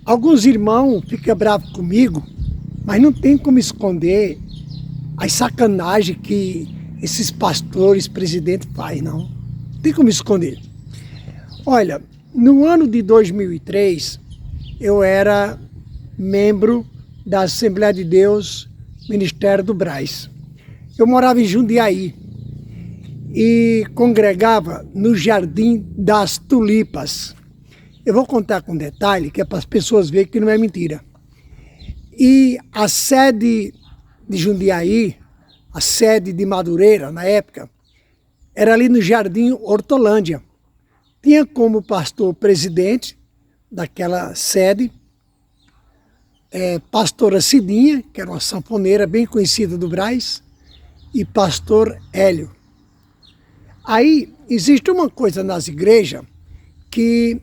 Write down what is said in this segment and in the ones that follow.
Alguns irmãos ficam bravos comigo, mas não tem como esconder as sacanagens que esses pastores, presidentes fazem, não. Não tem como esconder. Olha, no ano de 2003, eu era membro da Assembleia de Deus, Ministério do Brás. Eu morava em Jundiaí e congregava no Jardim das Tulipas. Eu vou contar com detalhe, que é para as pessoas verem que não é mentira. E a sede de Jundiaí, a sede de Madureira, na época, era ali no Jardim Hortolândia. Tinha como pastor presidente daquela sede, pastora Cidinha, que era uma sanfoneira bem conhecida do Brás, e pastor Hélio. Aí existe uma coisa nas igrejas que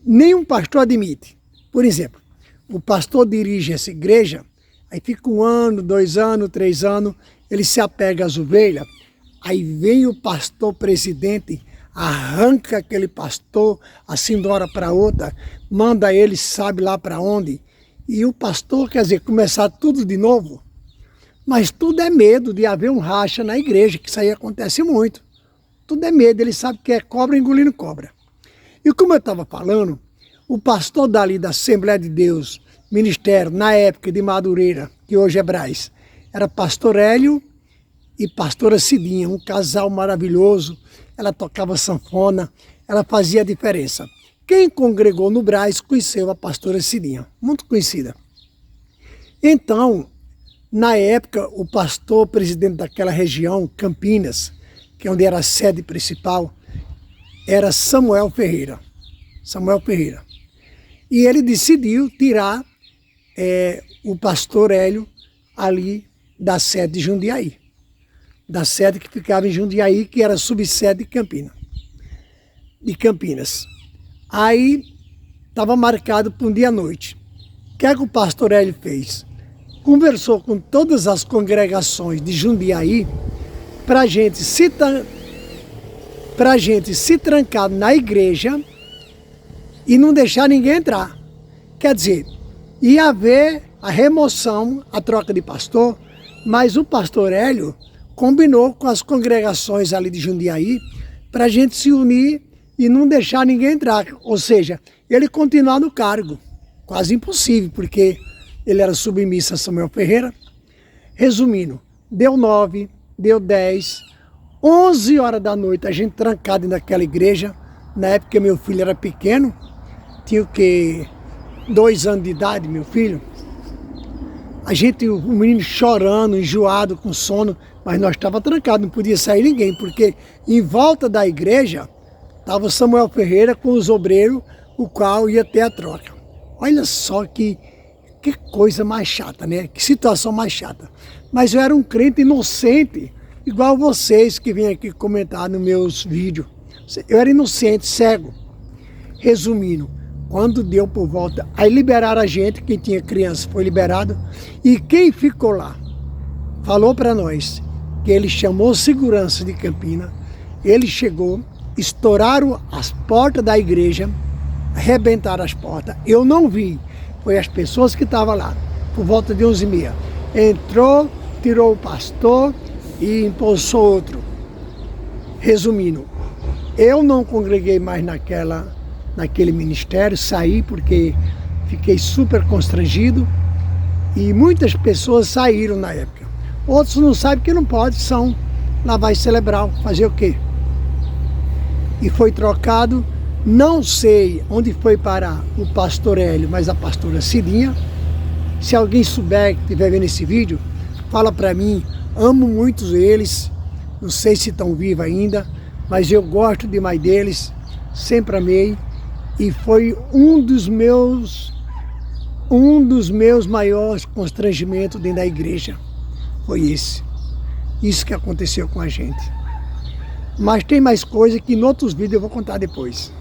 nenhum pastor admite. Por exemplo, o pastor dirige essa igreja, aí fica 1 ano, 2 anos, 3 anos, ele se apega às ovelhas, aí vem o pastor presidente, arranca aquele pastor assim de uma hora para outra, manda ele sabe lá para onde, e o pastor, quer dizer, começar tudo de novo. Mas tudo é medo de haver um racha na igreja, que isso aí acontece muito. Tudo é medo, ele sabe que é cobra engolindo cobra. E como eu estava falando, o pastor dali da Assembleia de Deus, ministério, na época de Madureira, que hoje é Brás, era pastor Hélio e pastora Cidinha, um casal maravilhoso. Ela tocava sanfona, ela fazia a diferença. Quem congregou no Brás conheceu a pastora Cidinha, muito conhecida. Então, na época, o pastor presidente daquela região, Campinas, que é onde era a sede principal, era Samuel Ferreira. Samuel Ferreira. E ele decidiu tirar o pastor Hélio ali da sede de Jundiaí. Da sede que ficava em Jundiaí, que era subsede de Campinas. Aí estava marcado para um dia à noite. O que é que o pastor Hélio fez? Conversou com todas as congregações de Jundiaí para a gente se trancar na igreja e não deixar ninguém entrar. Quer dizer, ia haver a remoção, a troca de pastor, mas o pastor Hélio combinou com as congregações ali de Jundiaí para a gente se unir e não deixar ninguém entrar. Ou seja, ele continuar no cargo. Quase impossível, porque ele era submisso a Samuel Ferreira. Resumindo, deu 9, deu 10, 11 horas da noite, a gente trancado naquela igreja. Na época meu filho era pequeno, tinha o quê? 2 anos de idade, meu filho. O menino chorando, enjoado, com sono, mas nós estávamos trancados, não podia sair ninguém, porque em volta da igreja estava o Samuel Ferreira com os obreiros, o qual ia ter a troca. Olha só que coisa mais chata, né? Que situação mais chata. Mas eu era um crente inocente, igual vocês que vêm aqui comentar nos meus vídeos. Eu era inocente, cego. Resumindo, quando deu por volta, aí liberaram a gente, quem tinha criança foi liberado, e quem ficou lá falou para nós que ele chamou segurança de Campina, ele chegou, estouraram as portas da igreja, arrebentaram as portas. Eu não vi, foi as pessoas que estavam lá, por volta de 11h30. Entrou, tirou o pastor e impulsou outro. Resumindo, eu não congreguei mais naquele ministério, saí porque fiquei super constrangido e muitas pessoas saíram na época. Outros não sabem que não pode, lá vai celebrar, fazer o quê? E foi trocado, não sei onde foi parar o pastor Hélio, mas a pastora Cidinha. Se alguém souber que estiver vendo esse vídeo, fala para mim, amo muito eles, não sei se estão vivos ainda, mas eu gosto demais deles, sempre amei, e foi um dos meus maiores constrangimentos dentro da igreja, foi isso que aconteceu com a gente. Mas tem mais coisa que em outros vídeos eu vou contar depois.